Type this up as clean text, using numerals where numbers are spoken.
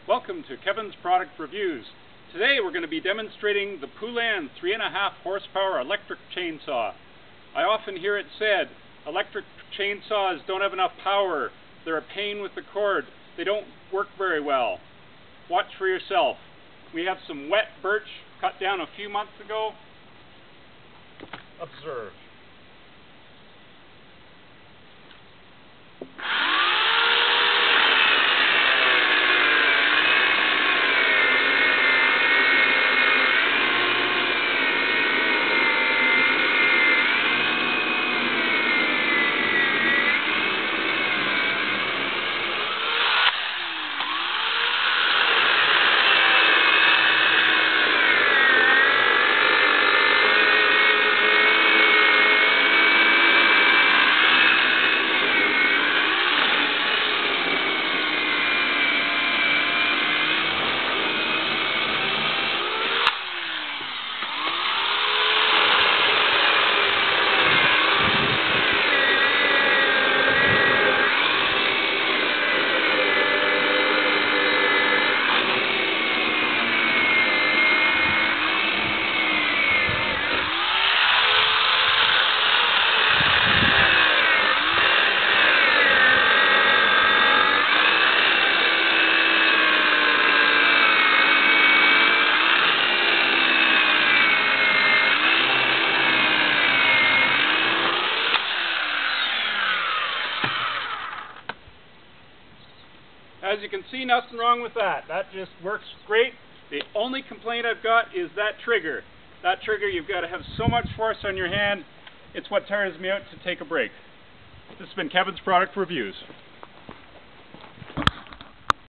Welcome to Kevin's Product Reviews. Today we're going to be demonstrating the Poulan 3.5 horsepower electric chainsaw. I often hear it said, electric chainsaws don't have enough power, they're a pain with the cord, they don't work very well. Watch for yourself. We have some wet birch cut down a few months ago. Observe. As you can see, nothing wrong with that. That just works great. The only complaint I've got is that trigger. That trigger, you've got to have so much force on your hand, it's what tires me out to take a break. This has been Kevin's Product Reviews.